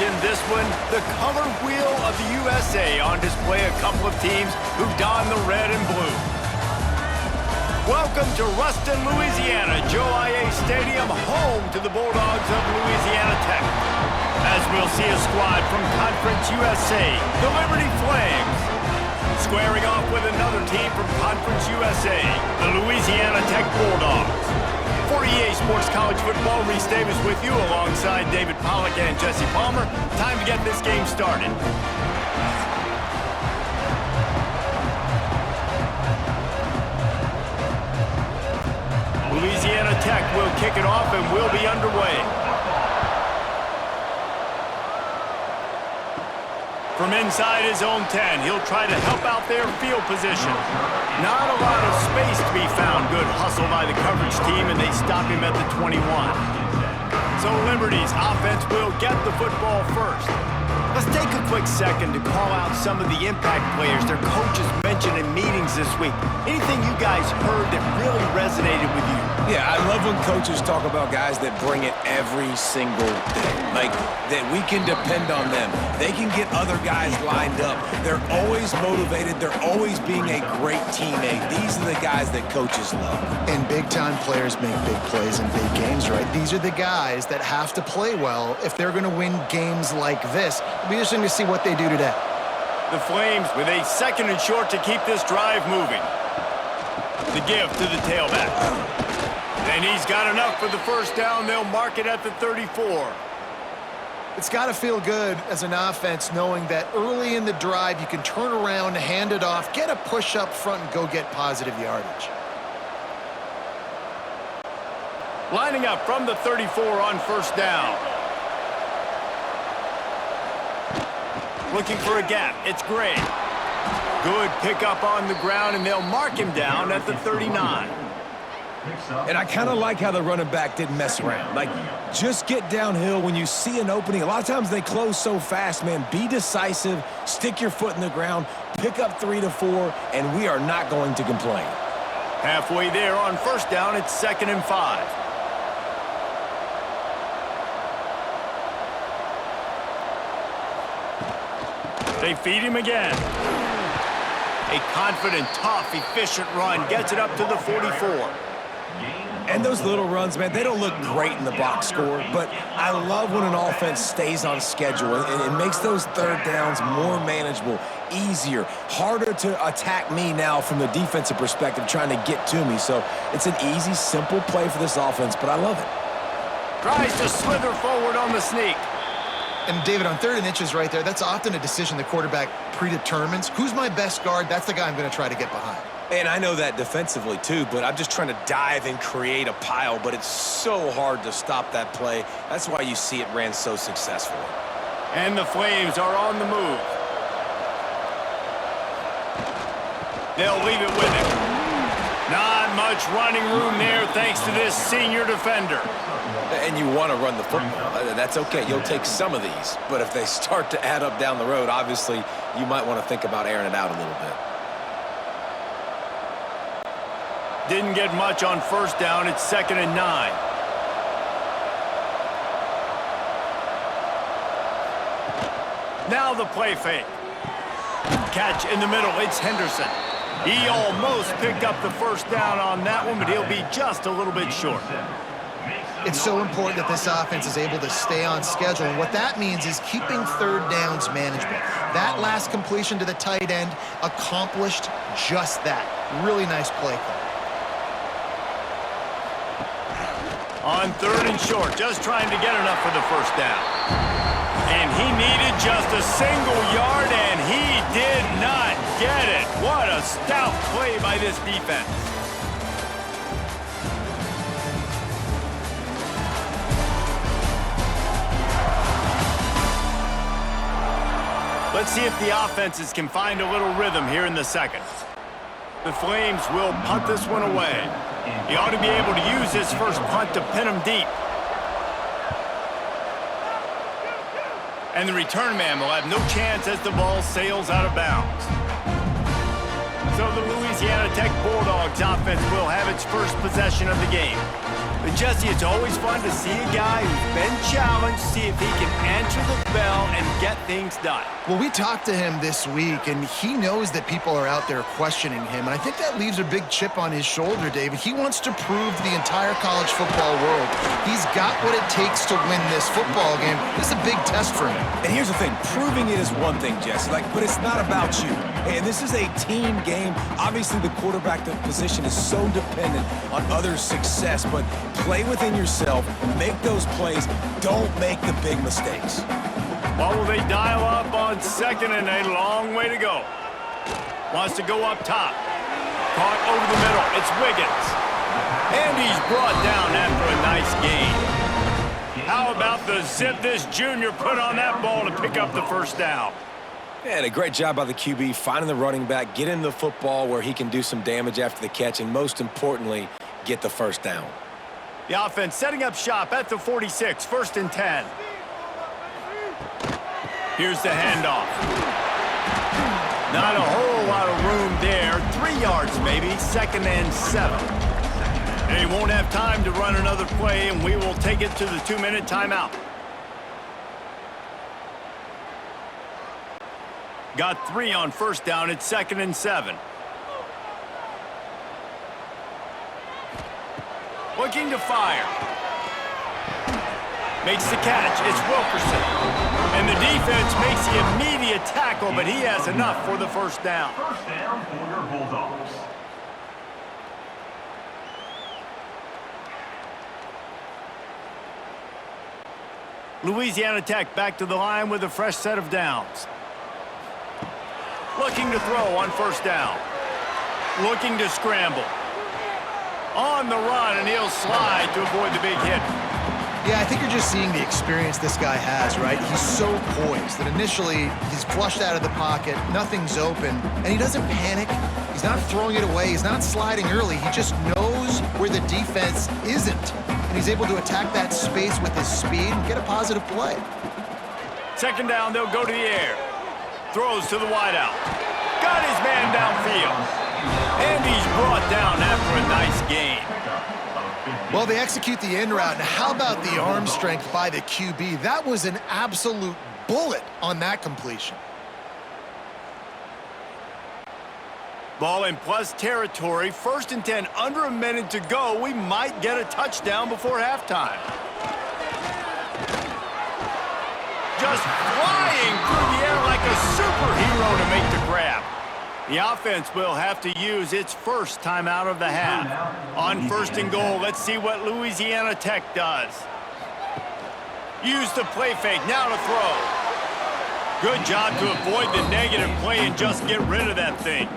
mentioned this one, the color wheel of the USA on display, a couple of teams who don the red and blue. Welcome to Ruston, Louisiana, Joe I.A. Stadium, home to the Bulldogs of Louisiana Tech. As we'll see a squad from Conference USA, the Liberty Flames. Squaring off with another team from Conference USA, the Louisiana Tech Bulldogs. For EA Sports College Football, Reese Davis with you alongside David Pollack and Jesse Palmer. Time to get this game started. Louisiana Tech will kick it off and will be underway. From inside his own 10, he'll try to help out their field position. Not a lot of space to be found. Good hustle by the coverage team, and they stop him at the 21. So Liberty's offense will get the football first. Let's take a quick second to call out some of the impact players their coaches mentioned in meetings this week. Anything you guys heard that really resonated with you? Yeah, I love when coaches talk about guys that bring it every single day. Like, that we can depend on them. They can get other guys lined up. They're always motivated. They're always being a great teammate. These are the guys that coaches love. And big-time players make big plays in big games, right? These are the guys that have to play well if they're going to win games like this. It'll be interesting to see what they do today. The Flames with a second and short to keep this drive moving. The give to the tailback. And he's got enough for the first down. They'll mark it at the 34. It's got to feel good as an offense knowing that early in the drive you can turn around, hand it off, get a push up front, and go get positive yardage. Lining up from the 34 on first down. Looking for a gap. It's Gray. Good pickup on the ground, and they'll mark him down at the 39. And I kind of like how the running back didn't mess around. Like, just get downhill when you see an opening. A lot of times they close so fast, man. Be decisive, stick your foot in the ground, pick up 3 to 4, and we are not going to complain. Halfway there on first down, it's 2nd and 5. They feed him again. A confident, tough, efficient run gets it up to the 44. And those little runs, man, they don't look great in the box score, but I love when an offense stays on schedule, and it makes those third downs more manageable, easier, harder to attack me now from the defensive perspective trying to get to me. So it's an easy, simple play for this offense, but I love it. Tries to slither forward on the sneak. And David, on 3rd and inches right there, that's often a decision the quarterback predetermines. Who's my best guard? That's the guy I'm going to try to get behind. And I know that defensively too, but I'm just trying to dive and create a pile, but it's so hard to stop that play. That's why you see it ran so successfully. And the Flames are on the move. They'll leave it with him. Not much running room there thanks to this senior defender. And you want to run the football. That's okay. You'll take some of these. But if they start to add up down the road, obviously, you might want to think about airing it out a little bit. Didn't get much on first down. It's 2nd and 9. Now the play fake. Catch in the middle. It's Henderson. He almost picked up the first down on that one, but he'll be just a little bit short. It's so important that this offense is able to stay on schedule, and what that means is keeping third downs manageable. That last completion to the tight end accomplished just that. Really nice play call. On 3rd and short, just trying to get enough for the first down. And he needed just a single yard, and he did not get it. What a stout play by this defense. Let's see if the offenses can find a little rhythm here in the second. The Flames will punt this one away. He ought to be able to use his first punt to pin him deep. And the return man will have no chance as the ball sails out of bounds. So the Louisiana Tech Bulldogs offense will have its first possession of the game. But Jesse, it's always fun to see a guy who's been challenged, see if he can answer the bell get things done. Well, we talked to him this week, and he knows that people are out there questioning him, and I think that leaves a big chip on his shoulder, David. He wants to prove to the entire college football world he's got what it takes to win this football game. This is a big test for him. And here's the thing, proving it is one thing, Jesse, but it's not about you. And this is a team game. Obviously, the quarterback position is so dependent on others' success, but play within yourself, make those plays, don't make the big mistakes. What will they dial up on second and a long way to go? Wants to go up top. Caught over the middle. It's Wiggins. And he's brought down after a nice gain. How about the zip this junior put on that ball to pick up the first down? And a great job by the QB, finding the running back, getting the football where he can do some damage after the catch, and most importantly, get the first down. The offense setting up shop at the 46, 1st and 10. Here's the handoff. Not a whole lot of room there. 3 yards maybe, 2nd and 7. They won't have time to run another play, and we will take it to the 2-minute timeout. Got 3 on 1st down. It's 2nd and 7. Looking to fire. Makes the catch. It's Wilkerson. And the defense makes the immediate tackle, but he has enough for the first down. First down for your Bulldogs. Louisiana Tech back to the line with a fresh set of downs. Looking to throw on 1st down. Looking to scramble. On the run, and he'll slide to avoid the big hit. Yeah, I think you're just seeing the experience this guy has, right? He's so poised that initially he's flushed out of the pocket, nothing's open, and he doesn't panic. He's not throwing it away. He's not sliding early. He just knows where the defense isn't, and he's able to attack that space with his speed and get a positive play. 2nd down, they'll go to the air. Throws to the wideout. Got his man downfield. And he's brought down after a nice gain. Well, they execute the end route. Now, how about the arm strength by the QB? That was an absolute bullet on that completion. Ball in plus territory. 1st and 10, under a minute to go. We might get a touchdown before halftime. Just flying through the air like a superhero to make the grab. The offense will have to use its first timeout of the half. On 1st and goal, let's see what Louisiana Tech does. Use the play fake, now to throw. Good job to avoid the negative play and just get rid of that thing.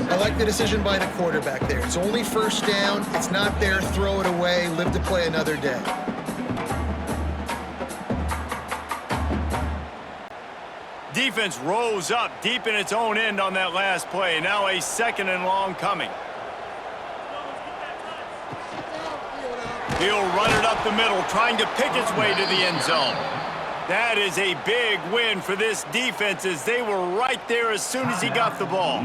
I like the decision by the quarterback there. It's only 1st down. It's not there. Throw it away. Live to play another day. Defense rose up deep in its own end on that last play. Now a 2nd and long coming. He'll run it up the middle, trying to pick its way to the end zone. That is a big win for this defense, as they were right there as soon as he got the ball.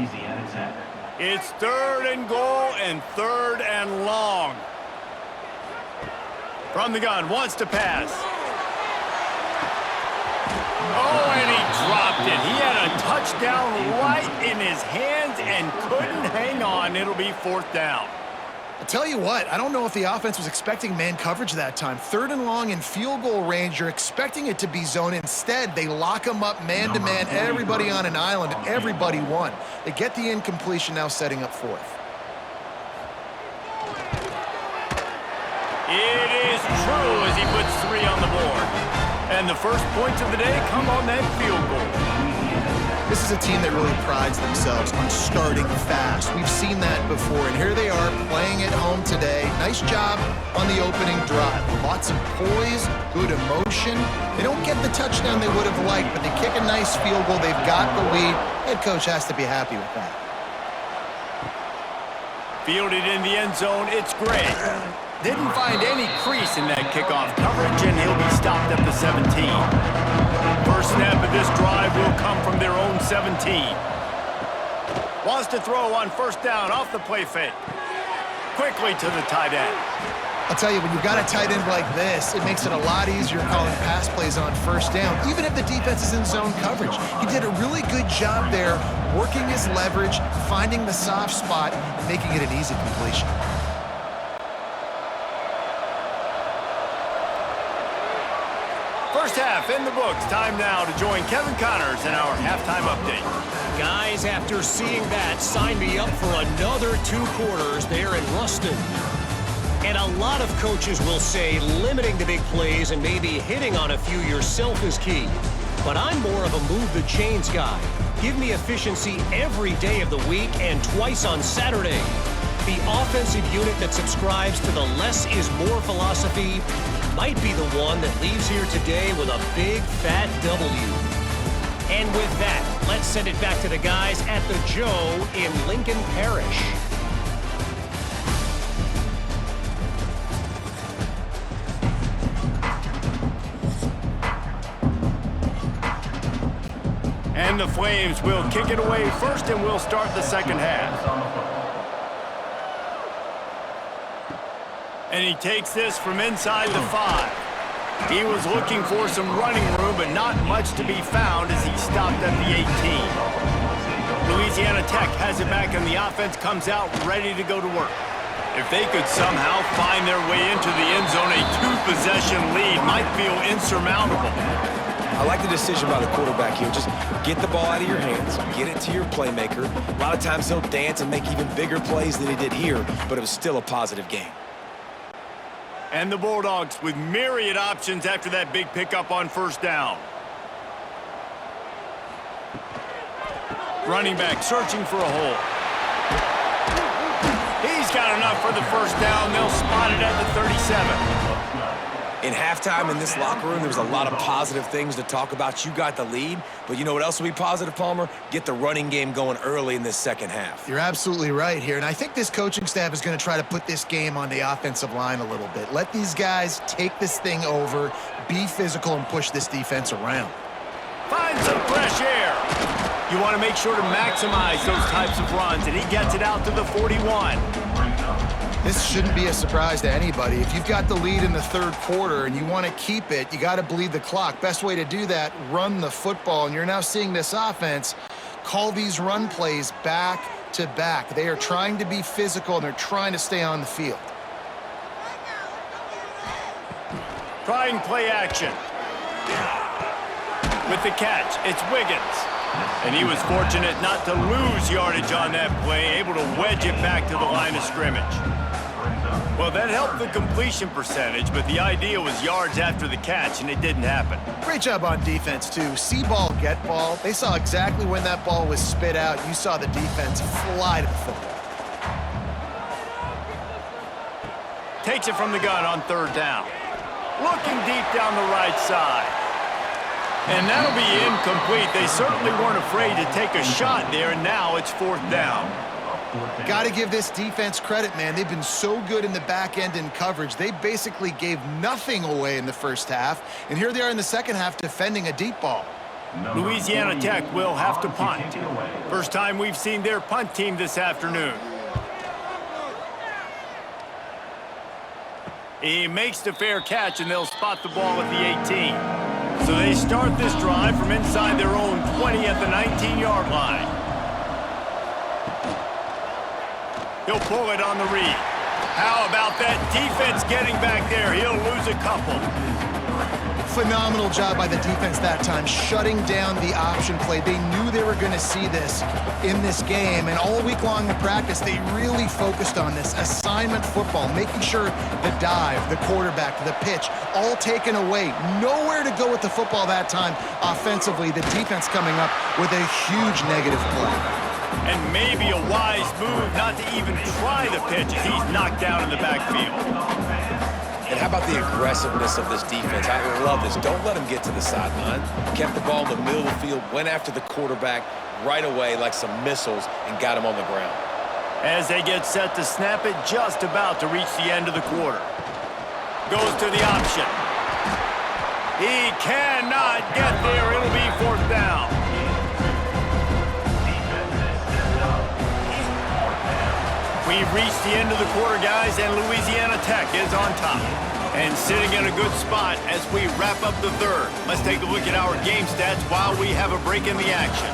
It's 3rd and goal and 3rd and long. From the gun, wants to pass. Oh, and he dropped it. He had a touchdown right in his hands and couldn't hang on. It'll be 4th down. I'll tell you what, I don't know if the offense was expecting man coverage that time. 3rd and long in field goal range, you're expecting it to be zone. Instead, they lock them up man-to-man, everybody on an island, and everybody won. They get the incompletion, now setting up 4th. It is true as he puts 3 on the board. And the first points of the day come on that field goal. This is a team that really prides themselves on starting fast. We've seen that before, and here they are playing at home today. Nice job on the opening drive. Lots of poise, good emotion. They don't get the touchdown they would have liked, but they kick a nice field goal. They've got the lead. Head coach has to be happy with that. Fielded in the end zone, it's Gray. Didn't find any crease in that kickoff coverage, and he'll be stopped at the 17. First snap of this drive will come from their own 17. Wants to throw on 1st down off the play fake. Quickly to the tight end. I'll tell you, when you've got a tight end like this, it makes it a lot easier calling pass plays on first down, even if the defense is in zone coverage. He did a really good job there, working his leverage, finding the soft spot, and making it an easy completion. First half in the books. Time now to join Kevin Connors in our halftime update. Guys, after seeing that, sign me up for another 2 quarters there in Ruston. And a lot of coaches will say limiting the big plays and maybe hitting on a few yourself is key. But I'm more of a move the chains guy. Give me efficiency every day of the week and twice on Saturday. The offensive unit that subscribes to the less is more philosophy might be the one that leaves here today with a big fat W. And with that, let's send it back to the guys at the Joe in Lincoln Parish. And the Flames will kick it away first, and we'll start the second half. And he takes this from inside the 5. He was looking for some running room, but not much to be found as he stopped at the 18. Louisiana Tech has it back, and the offense comes out ready to go to work. If they could somehow find their way into the end zone, a 2-possession lead might feel insurmountable. I like the decision by the quarterback here. Just get the ball out of your hands, get it to your playmaker. A lot of times he'll dance and make even bigger plays than he did here, but it was still a positive game. And the Bulldogs with myriad options after that big pickup on first down. Running back searching for a hole. He's got enough for the first down. They'll spot it at the 37. In halftime in this locker room, there was a lot of positive things to talk about. You got the lead, but you know what else will be positive, Palmer? Get the running game going early in this second half. You're absolutely right here, and I think this coaching staff is going to try to put this game on the offensive line a little bit. Let these guys take this thing over, be physical, and push this defense around. Find some fresh air. You want to make sure to maximize those types of runs, and he gets it out to the 41. This shouldn't be a surprise to anybody. If you've got the lead in the third quarter and you want to keep it, you got to bleed the clock. Best way to do that, run the football. And you're now seeing this offense call these run plays back to back. They are trying to be physical, and they're trying to stay on the field. Trying play action. With the catch, it's Wiggins. And he was fortunate not to lose yardage on that play, able to wedge it back to the line of scrimmage. Well, that helped the completion percentage, but the idea was yards after the catch, and it didn't happen. Great job on defense, too. See ball, get ball. They saw exactly when that ball was spit out. You saw the defense fly to the football. Takes it from the gun on third down. Looking deep down the right side. And that'll be incomplete. They certainly weren't afraid to take a shot there, and now it's fourth down. Got to give this defense credit, man. They've been so good in the back end in coverage. They basically gave nothing away in the first half, and here they are in the second half defending a deep ball. Louisiana Tech will have to punt. First time we've seen their punt team this afternoon. He makes the fair catch, and they'll spot the ball at the 18. So they start this drive from inside their own 20 at the 19-yard line. He'll pull it on the read. How about that defense getting back there? He'll lose a couple. Phenomenal job by the defense that time, shutting down the option play. They knew they were going to see this in this game, and all week long in practice, they really focused on this assignment football, making sure the dive, the quarterback, the pitch, all taken away. Nowhere to go with the football that time offensively. The defense coming up with a huge negative play. And maybe a wise move not to even try the pitch as he's knocked down in the backfield. And how about the aggressiveness of this defense? I love this. Don't let him get to the sideline. Kept the ball in the middle of the field, went after the quarterback right away like some missiles, and got him on the ground. As they get set to snap it, just about to reach the end of the quarter. Goes to the option. He cannot get there. It'll be fourth down. We've reached the end of the quarter, guys, and Louisiana Tech is on top. And sitting in a good spot as we wrap up the third. Let's take a look at our game stats while we have a break in the action.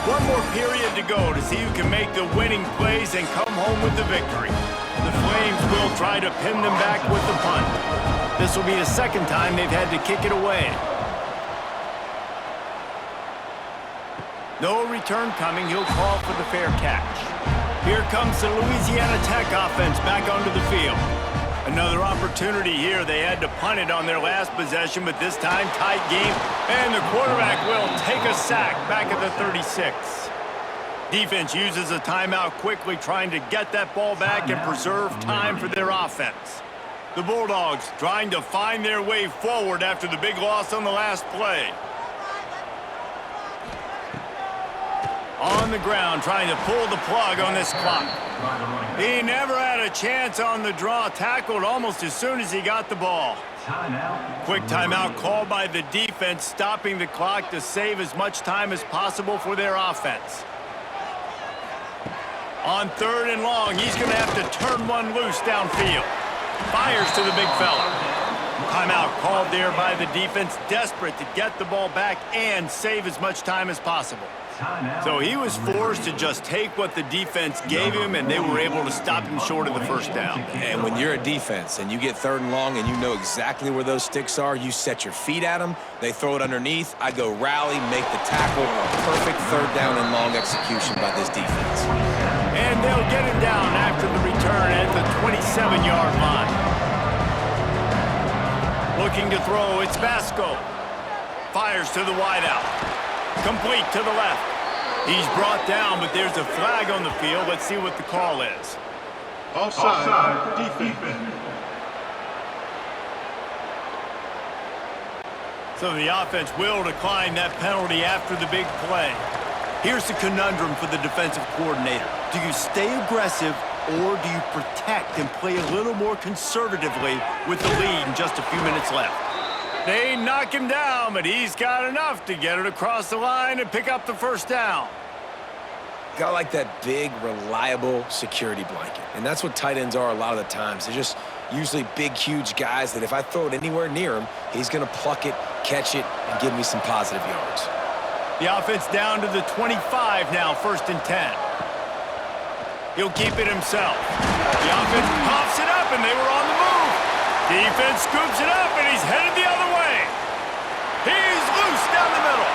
One more period to go to see who can make the winning plays and come home with the victory. The Flames will try to pin them back with the punt. This will be the second time they've had to kick it away. No return coming. He'll call for the fair catch. Here comes the Louisiana Tech offense back onto the field. Another opportunity here. They had to punt it on their last possession, but this time tight game, and the quarterback will take a sack back at the 36. Defense uses a timeout quickly, trying to get that ball back and preserve time for their offense. The Bulldogs trying to find their way forward after the big loss on the last play. On the ground, trying to pull the plug on this clock. He never had a chance on the draw, tackled almost as soon as he got the ball. Quick timeout called by the defense, stopping the clock to save as much time as possible for their offense. On 3rd and long, he's going to have to turn one loose downfield. Fires to the big fella. Timeout called there by the defense, desperate to get the ball back and save as much time as possible. So he was forced to just take what the defense gave him, and they were able to stop him short of the first down. And when you're a defense and you get 3rd and long and you know exactly where those sticks are, you set your feet at them, they throw it underneath, I go rally, make the tackle. Perfect 3rd down and long execution by this defense. And they'll get him down after the return at the 27-yard line. Looking to throw, it's Vasco. Fires to the wideout. Complete to the left. He's brought down, but there's a flag on the field. Let's see what the call is. Offside, defense. So the offense will decline that penalty after the big play. Here's the conundrum for the defensive coordinator. Do you stay aggressive or do you protect and play a little more conservatively with the lead and just a few minutes left? They knock him down, but he's got enough to get it across the line and pick up the first down. Got like that big, reliable security blanket. And that's what tight ends are a lot of the times. They're just usually big, huge guys that if I throw it anywhere near him, he's going to pluck it, catch it, and give me some positive yards. The offense down to the 25 now, 1st and 10. He'll keep it himself. The offense pops it up, and they were on the move. Defense scoops it up, and he's headed the other way. He's loose down the middle.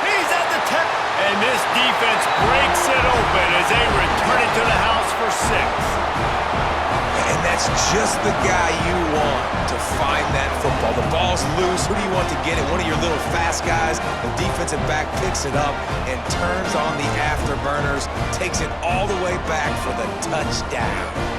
He's at the 10. And this defense breaks it open as they return it to the house for 6. And that's just the guy you want to find that football. The ball's loose. Who do you want to get it? One of your little fast guys. The defensive back picks it up and turns on the afterburners, takes it all the way back for the touchdown.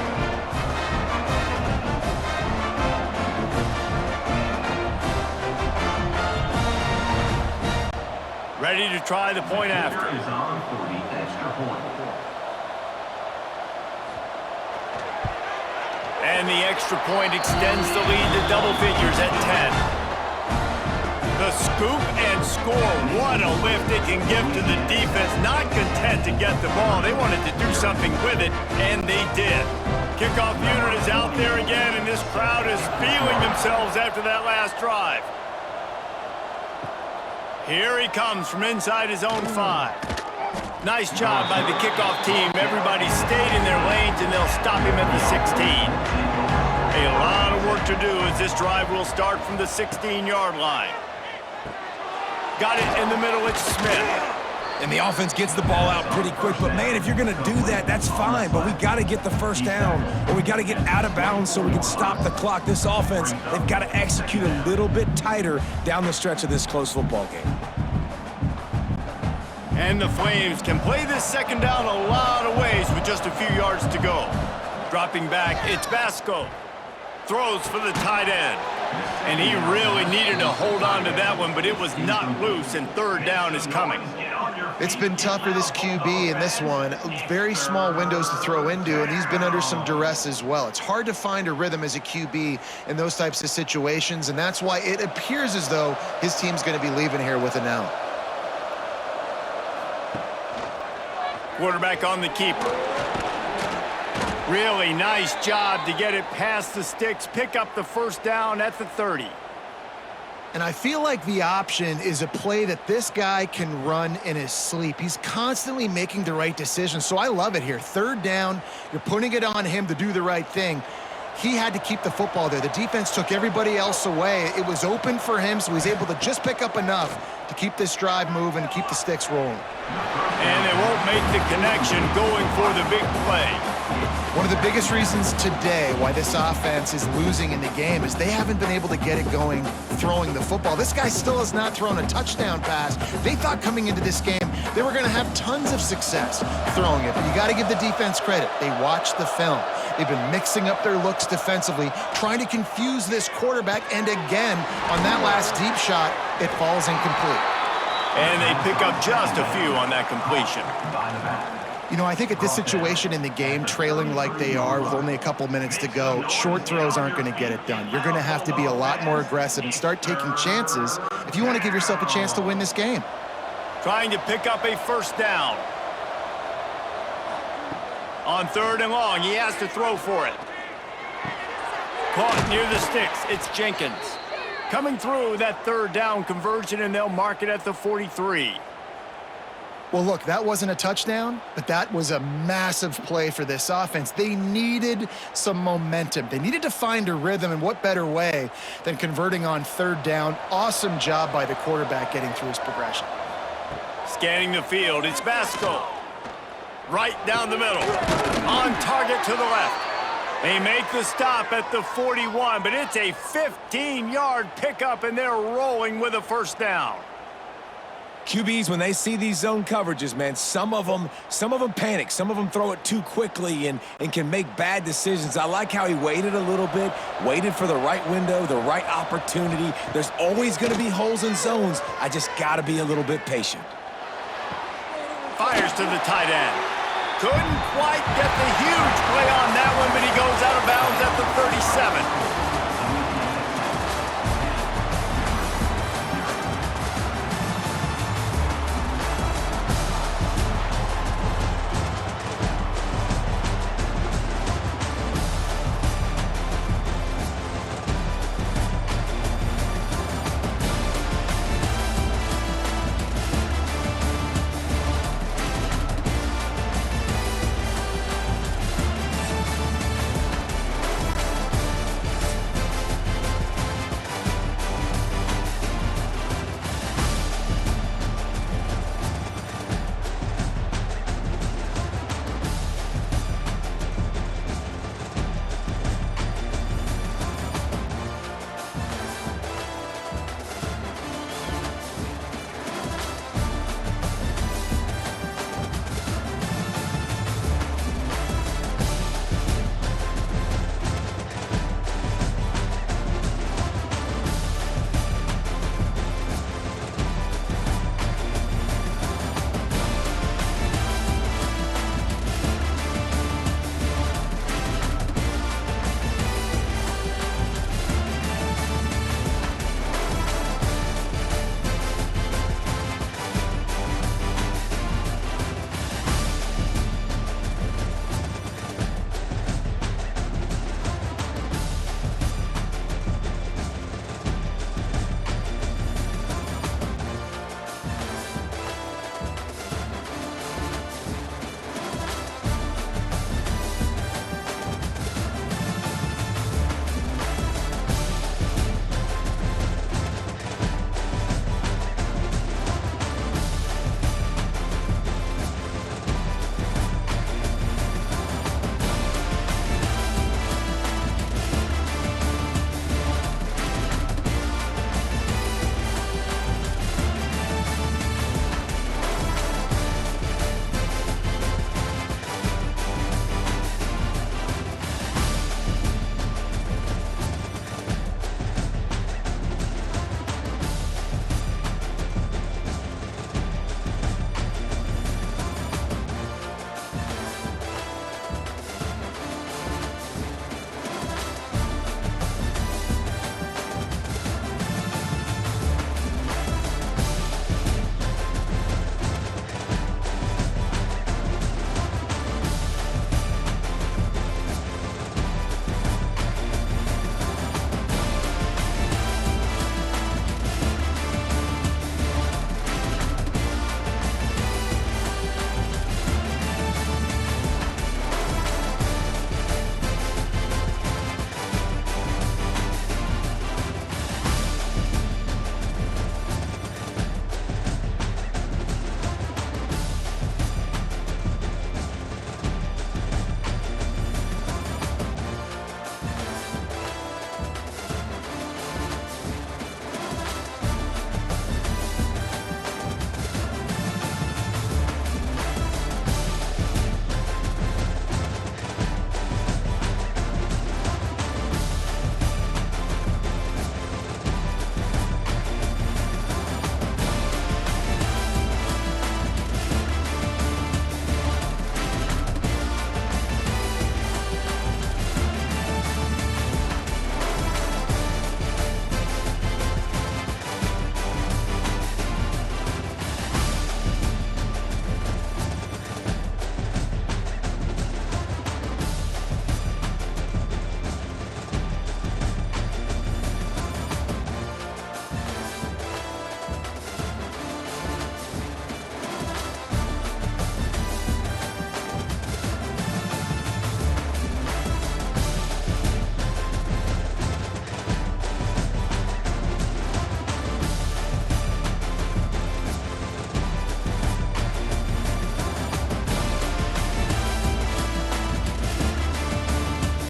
Ready to try the point after. Is on for the extra point. And the extra point extends the lead to double figures at 10. The scoop and score. What a lift it can give to the defense. Not content to get the ball. They wanted to do something with it, and they did. Kickoff unit is out there again, and this crowd is feeling themselves after that last drive. Here he comes from inside his own 5. Nice job by the kickoff team. Everybody stayed in their lanes, and they'll stop him at the 16. A lot of work to do as this drive will start from the 16-yard line. Got it in the middle, it's Smith. And the offense gets the ball out pretty quick. But, man, if you're going to do that, that's fine. But we got to get the first down, or we got to get out of bounds so we can stop the clock. This offense, they've got to execute a little bit tighter down the stretch of this close football game. And the Flames can play this second down a lot of ways with just a few yards to go. Dropping back, it's Vasco. Throws for the tight end. And he really needed to hold on to that one, but it was not loose, and 3rd down is coming. It's been tough for this QB in this one. Very small windows to throw into, and he's been under some duress as well. It's hard to find a rhythm as a QB in those types of situations, and that's why it appears as though his team's going to be leaving here with an out. Quarterback on the keeper. Really nice job to get it past the sticks, pick up the first down at the 30. And I feel like the option is a play that this guy can run in his sleep. He's constantly making the right decision, so I love it here. Third down, you're putting it on him to do the right thing. He had to keep the football there. The defense took everybody else away. It was open for him, so he's able to just pick up enough to keep this drive moving and keep the sticks rolling. And they won't make the connection going for the big play. One of the biggest reasons today why this offense is losing in the game is they haven't been able to get it going throwing the football. This guy still has not thrown a touchdown pass. They thought coming into this game they were going to have tons of success throwing it, but you got to give the defense credit. They watched the film. They've been mixing up their looks defensively, trying to confuse this quarterback, and again, on that last deep shot, it falls incomplete. And they pick up just a few on that completion. You know, I think at this situation in the game, trailing like they are with only a couple minutes to go, short throws aren't going to get it done. You're going to have to be a lot more aggressive and start taking chances if you want to give yourself a chance to win this game. Trying to pick up a first down. On 3rd and long, he has to throw for it. Caught near the sticks, it's Jenkins. Coming through that 3rd down conversion, and they'll mark it at the 43. Well, look, that wasn't a touchdown, but that was a massive play for this offense. They needed some momentum. They needed to find a rhythm, and what better way than converting on 3rd down. Awesome job by the quarterback getting through his progression. Scanning the field, it's Vasco. Right down the middle. On target to the left. They make the stop at the 41, but it's a 15-yard pickup, and they're rolling with a first down. QBs, when they see these zone coverages, man, some of them panic. Some of them throw it too quickly and can make bad decisions. I like how he waited a little bit, waited for the right window, the right opportunity. There's always going to be holes in zones. I just got to be a little bit patient. Fires to the tight end. Couldn't quite get the huge play on that one, but he goes out of bounds at the 37.